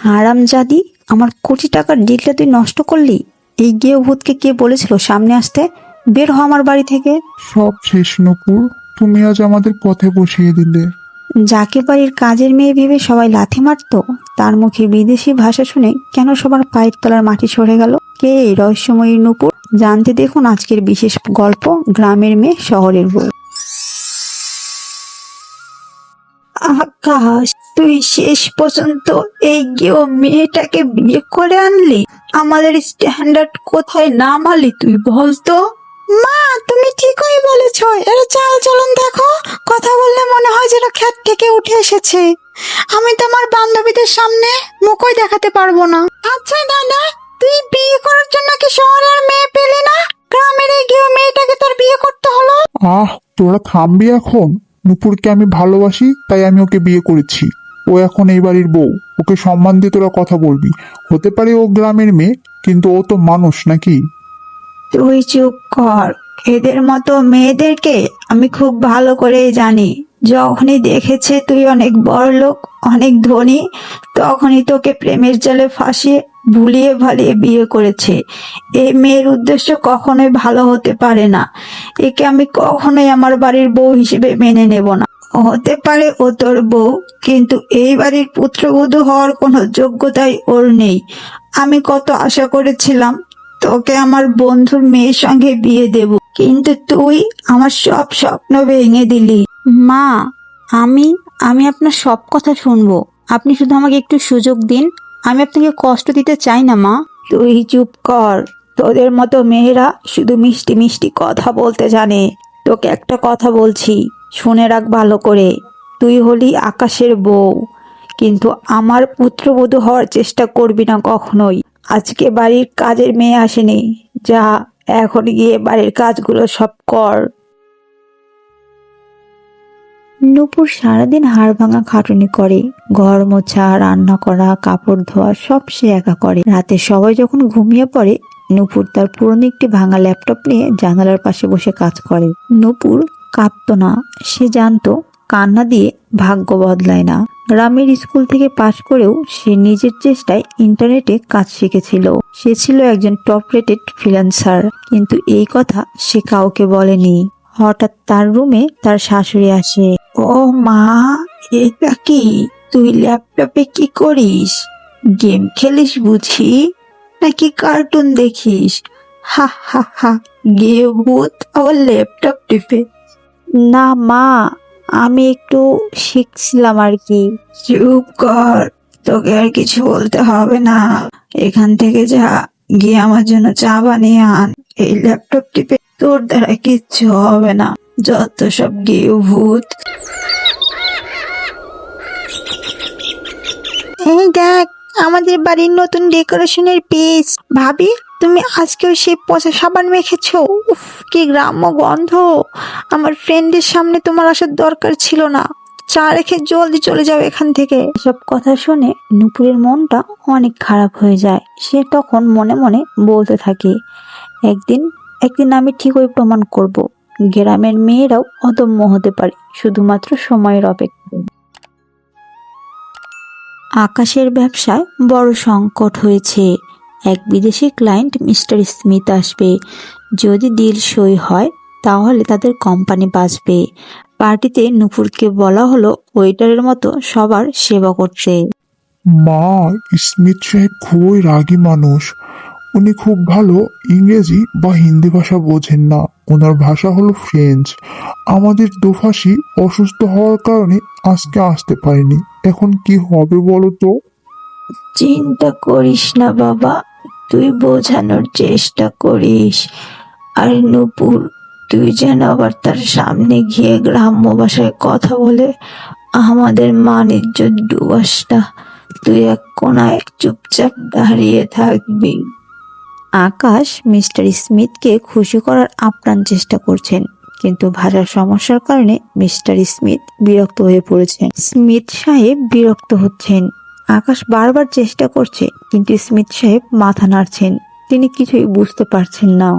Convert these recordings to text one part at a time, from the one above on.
হারামজাদি, আমার কোটি টাকার ডিলটা তুই নষ্ট করলি। এই গেও ভূতকে কে বলেছিল সামনে আসতে? বের হ আমার বাড়ি থেকে। সব শেষ নূপুর, তুমি আজ আমাদের পথে বসিয়ে দিলে। যাকে বাড়ির কাজের মেয়ে ভেবে সবাই লাথি মারতো, তার মুখে বিদেশি ভাষা শুনে কেন সবার পায়ের তলার মাটি সরে গেল? কে এই রহস্যময়ী নূপুর? জানতে দেখুন আজকের বিশেষ গল্প, গ্রামের মেয়ে শহরের বউ। আকাশ, তুই শেষ পর্যন্ত এই গেও মেয়েটাকে বিয়ে করে আনলি? আমাদের স্ট্যান্ডার্ড কোথায় নামালি তুই বলতো? মা, তুমি ঠিকই বলেছ। এর চাল চলন দেখো, কথা বললে মনে হয় যেন ক্ষেত থেকে উঠে এসেছে। আমি তো আমার বান্ধবীদের সামনে মুখই দেখাতে পারবো না। আচ্ছা দাদা, তুই বিয়ে করার জন্য কি শহরের মেয়ে পেলি না? গ্রামের এই গেও মেয়েটাকে তোর বিয়ে করতে হলো? আহ, তোরা থামবি এখন। নূপুরকে আমি ভালোবাসি, তাই আমি ওকে বিয়ে করেছি। ও এখন এই বাড়ির বউ, ওকে সম্মান দিয়ে তোরা কথা বলবি। হতে পারে ও গ্রামের মেয়ে, কিন্তু ও তো মানুষ নাকি? তুই চুপ কর। এদের মতো মেয়েদেরকে আমি খুব ভালো করে জানি। যখনই দেখেছে তুই অনেক বড়লোক, অনেক ধনী, তখনই তোকে প্রেমের জালে ফাঁসিয়ে ভুলিয়ে ভালিয়ে বিয়ে করেছে। এই মেয়ের উদ্দেশ্য কখনোই ভালো হতে পারে না। একে আমি কখনোই আমার বাড়ির বউ হিসেবে মেনে নেব না। হতে পারে ও তোর বউ, কিন্তু এই বাড়ির পুত্রবধূ হওয়ার কোনো যোগ্যতাই ওর নেই। আমি কত আশা করেছিলাম তোকে আমার বন্ধুর মেয়ের সঙ্গে বিয়ে দেব, কিন্তু তুই আমার সব স্বপ্ন ভেঙে দিলি। মা, আমি আমি আপনার সব কথা শুনবো। আপনি শুধু আমাকে একটু সুযোগ দিন। আমি আপনাকে কষ্ট দিতে চাই না মা। তুই চুপ কর। তোদের মতো মেয়েরা শুধু মিষ্টি মিষ্টি কথা বলতে জানে। তোকে একটা কথা বলছি, শুনে রাখ ভালো করে। তুই হলি আকাশের বউ, কিন্তু আমার পুত্রবধূ হওয়ার চেষ্টা করবি না কখনোই। আজকে বাড়ির কাজের মেয়ে আসেনি, যা এখন গিয়ে বাড়ির কাজগুলো সব কর। নূপুর সারাদিন হাড় ভাঙা খাটুনি করে। ঘর মোছা, রান্না করা, কাপড় ধোয়া সব সে একা করে। রাতে সবাই যখন ঘুমিয়ে পড়ে, নূপুর তার পুরনো একটি ভাঙা ল্যাপটপ নিয়ে জানালার পাশে বসে কাজ করে। নূপুর কাঁদতো না, সে জানতো কান্না দিয়ে ভাগ্য বদলায় না। গ্রামের স্কুল থেকে পাশ করেও সে নিজের চেষ্টায় ইন্টারনেটে কাজ শিখেছিল। সে ছিল একজন টপ রেটেড ফ্রিল্যান্সার, কিন্তু এই কথা সে কাউকে বলেনি। হঠাৎ তার রুমে তার শাশুড়ি আসে। ও মা, এটা কি? তুই ল্যাপটপে কি করিস? গেম খেলিস বুঝি, নাকি কার্টুন দেখিস? হা হা হা, গেয়ে ভূত আবার ল্যাপটপ টিপে। না মা, আমি একটু শিখছিলাম আর কি। চুপ কর, তোকে আর কিছু বলতে হবে না। এখান থেকে যা, গিয়ে আমার জন্য চা বানিয়ে আন। এই ল্যাপটপ টিপে তোর দ্বারা কিচ্ছু হবে না, যত সব গেও ভূত। এই দেখ, আমাদের বাড়ির নতুন ডেকোরেশনের পিস। ভাবি, তুমি আজকেও সেই পচা সাবান মেখেছো? উফ, কি গ্রাম্য গন্ধ। আমার ফ্রেন্ডের সামনে তোমার আসার দরকার ছিল না। চা রেখে জলদি চলে যাও এখান থেকে। এসব কথা শুনে নূপুরের মনটা অনেক খারাপ হয়ে যায়। সে তখন মনে মনে বলতে থাকে, একদিন একদিন আমি ঠিকই প্রমাণ করব, গ্রামের মেয়েরাও অদম্য হতে পারে, শুধুমাত্র সময়ের অপেক্ষা। আকাশের ব্যবসায় বড় সংকট হয়েছে। এক বিদেশি ক্লায়েন্ট মিস্টার স্মিথ আসবে। যদি ডিল সই হয়, তাহলে তাদের কোম্পানি বাঁচবে। পার্টিতে নূপুরকে বলা হলো ওয়েটারের মতো সবার সেবা করতে। মা, স্মিথ সাহেব খুবই রাগী মানুষ। উনি খুব ভালো ইংরেজি বা হিন্দি ভাষা বোঝেন না। ওনার ভাষা হলো ফ্রেঞ্চ। আমাদের দোভাষী অসুস্থ হওয়ার কারণে আজকে আসতে পারেনি। এখন কি হবে বলো তো? চিন্তা করিস না বাবা, তুই বোঝানোর চেষ্টা করিস। আর নূপুর, তুই যেন আবার তার সামনে গিয়ে গ্রাম্য ভাষায় কথা বলে আমাদের মান ইজ্জত ডুবাস না। তুই এক কোনায় চুপচাপ দাঁড়িয়ে থাকবি। আকাশ মিস্টার স্মিথকে খুশি করার আপ্রাণ চেষ্টা করছেন, কিন্তু ভাষার সমস্যার কারণে মিস্টার স্মিথ বিরক্ত হয়ে পড়েছেন। স্মিথ সাহেব বিরক্ত হচ্ছেন। আকাশ বারবার চেষ্টা করছে, কিন্তু স্মিথ সাহেব মাথা নাড়ছেন। তিনি কিছুই বুঝতে পারছেন না।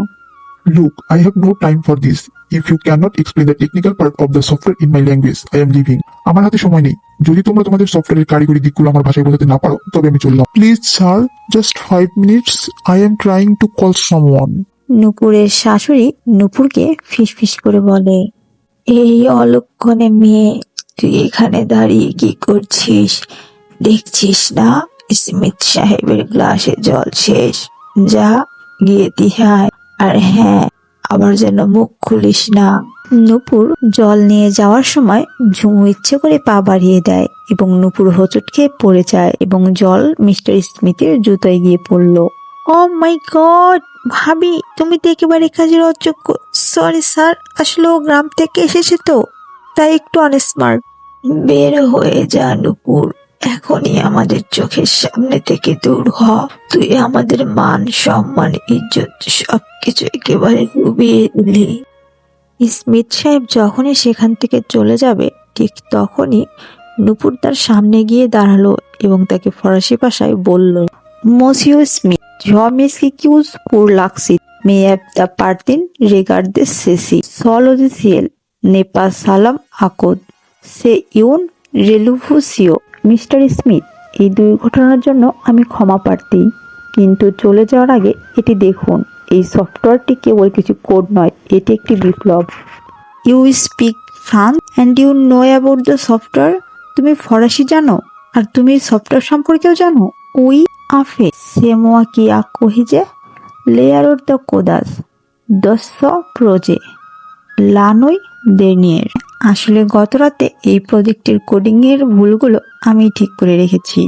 Look, I have no time for this. If you cannot explain the technical part of the software in my language, I am leaving. আমার হাতে সময় নেই। যদি তোমরা তোমাদের সফটওয়্যারের কারিগরি দিকগুলো আমার ভাষায় বোঝাতে না পারো তবে আমি চললাম। Please sir, just 5 minutes, I am trying to call someone. নূপুরের শাশুড়ি নূপুরকে ফিসফিস করে বলে, এই অলক্ষণে মেয়ে, তুই এখানে দাঁড়িয়ে কি করছিস? দেখছিস না স্মিথ সাহেবের গ্লাসে জল শেষ? যা গিয়ে দিহায়, আর হ্যাঁ, আবার যেন মুখ খুলিস না। নূপুর জল নিয়ে যাওয়ার সময় ঝুমু ইচ্ছে করে পা বাড়িয়ে দেয় এবং নূপুর হোঁচট খেয়ে পড়ে যায় এবং জল মিস্টার স্মিথের জুতোয় গিয়ে পড়লো। ও মাই গড, ভাবি তুমি তো একেবারে কাজের অযোগ্য। সরি স্যার, আসলে ও গ্রাম থেকে এসেছে তো, তাই একটু আনস্মার্ট। বের হয়ে যা নূপুর, এখনই আমাদের চোখের সামনে থেকে দূর হ। তুই আমাদের মান সম্মান ইজ্জত সবকিছু একেবারে ডুবিয়ে দিলি। স্মিথ সাহেব যখনই সেখান থেকে চলে যাবে ঠিক তখনই নূপুর তার সামনে গিয়ে দাঁড়ালো এবং তাকে ফরাসি ভাষায় বলল, মসিও Smith, je m'excuse pour l'accident, mais appartient regarder ceci. Solo de ciel n'est pas salam à code. C'est une révolution. Mister Smith, এই দুর্ঘটনার জন্য আমি ক্ষমা প্রার্থী, কিন্তু চলে যাওয়ার আগে এটি দেখুন, এই সফটওয়্যারটি কেবল কিছু কোড নয়, এটি একটি বিপ্লব। You speak France and you know about the software. তুমি ফরাসি জানো আর তুমি সফটওয়্যার সম্পর্কেও জানো? উই আফে সে মোয়া কি আ কহিজে লেয়ারোর দ্য কোদাস দস্য প্রজে লানই দেনিয়ের। আসলে গত রাতে এই প্রজেক্টের কোডিং এর ভুলগুলো আমি ঠিক করে রেখেছি।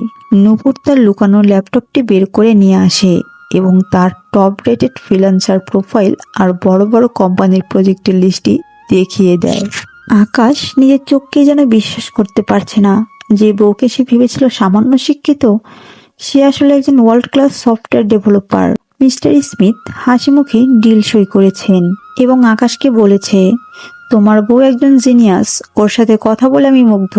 নূপুর তার লুকানো ল্যাপটপটি বের করে নিয়ে আসে এবং তার টপ রেটেড ফ্রিল্যান্সার প্রোফাইল আর বড় বড় কোম্পানির প্রজেক্টের লিস্টটি দেখিয়ে দেয়। আকাশ নিজের চোখকে যেন বিশ্বাস করতে পারছে না যে বউকে সে ভেবেছিল সামান্য শিক্ষিত, সে আসলে একজন world class software developer. Mister Smith হাসি মুখে ডিল সই করেছেন এবং আকাশকে বলেছে, তোমার বউ একজন জিনিয়াস, ওর সাথে কথা বলে আমি মুগ্ধ,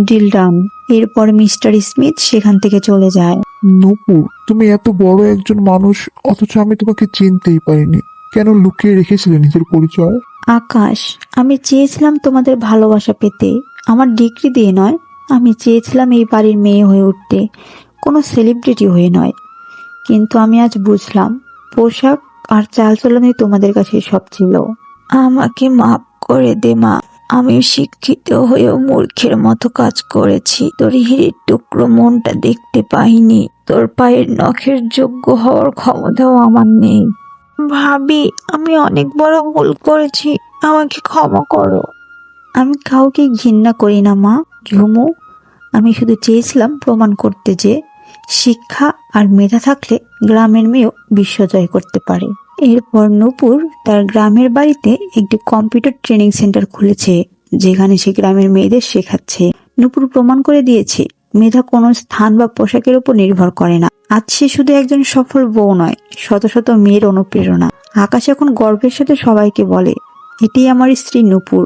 ডিল ডান। এরপর মিস্টার স্মিথ সেখান থেকে চলে যায়। নূপুর, তুমি এত বড় একজন মানুষ অথচ আমি তোমাকে চিনতেই পারিনি। কেন লুকিয়ে রেখেছিলে নিজের পরিচয়? আকাশ, আমি চেয়েছিলাম তোমাদের ভালোবাসা পেতে, আমার ডিগ্রি দিয়ে নয়। আমি চেয়েছিলাম এই বাড়ির মেয়ে হয়ে উঠতে, কোনো সেলিব্রিটি হয়ে নয়। কিন্তু আমি আজ বুঝলাম পোশাক আর চালচলনই তোমাদের কাছে সব ছিল। আমাকে মাফ করে দে মা, আমি শিক্ষিত হয়েও মূর্খের মতো কাজ করেছি। তোর হিড়ির টুকরো মনটা দেখতে পাইনি, তোর পায়ের নখের যোগ্য হওয়ার ক্ষমতাও আমার নেই। ভাবি, আমি অনেক বড় ভুল করেছি, আমাকে ক্ষমা করো। আমি কাউকে ঘৃণা করি না মা। ঝুমু, আমি শুধু চেয়েছিলাম প্রমাণ করতে যে শিক্ষা আর মেধা থাকলে গ্রামের মেয়েও বিশ্ব জয় করতে পারে। এরপর নূপুর তার গ্রামের বাড়িতে একটি কম্পিউটার ট্রেনিং সেন্টার খুলেছে, যেখানে সে গ্রামের মেয়েদের শেখাচ্ছে। নূপুর প্রমাণ করে দিয়েছে মেধা কোনো স্থান বা পোশাকের উপর নির্ভর করে না। আজ সে শুধু একজন সফল বউ নয়, শত শত মেয়ের অনুপ্রেরণা। আকাশ এখন গর্বের সাথে সবাইকে বলে, এটি আমার স্ত্রী নূপুর,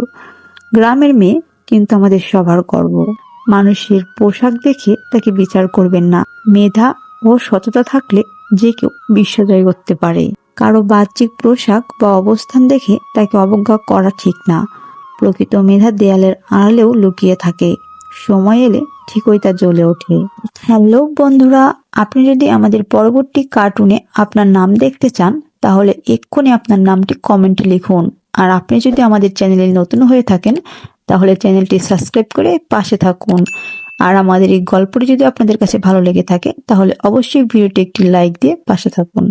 গ্রামের মেয়ে কিন্তু আমাদের সবার গর্ব। মানুষের পোশাক দেখে তাকে বিচার করবেন না, মেধা ও সততা থাকলে যে কেউ বিশ্বজয় করতে পারে। কারো বাহ্যিক পোশাক বা অবস্থান দেখে তাকে অবজ্ঞা করা ঠিক না। প্রকৃত মেধা দেয়ালের আড়ালেও লুকিয়ে থাকে, সময় এলে ঠিকই তা জ্বলে ওঠে। হ্যালো বন্ধুরা, আপনি যদি আমাদের পরবর্তী কার্টুনে আপনার নাম দেখতে চান তাহলে এক্ষুনি আপনার নামটি কমেন্টে লিখুন। আর আপনি যদি আমাদের চ্যানেলে নতুন হয়ে থাকেন তাহলে চ্যানেলটি সাবস্ক্রাইব করে পাশে থাকুন। আর আমাদের এই গল্পটি যদি আপনাদের কাছে ভালো লেগে থাকে তাহলে অবশ্যই ভিডিওটি একটি লাইক দিয়ে পাশে থাকুন।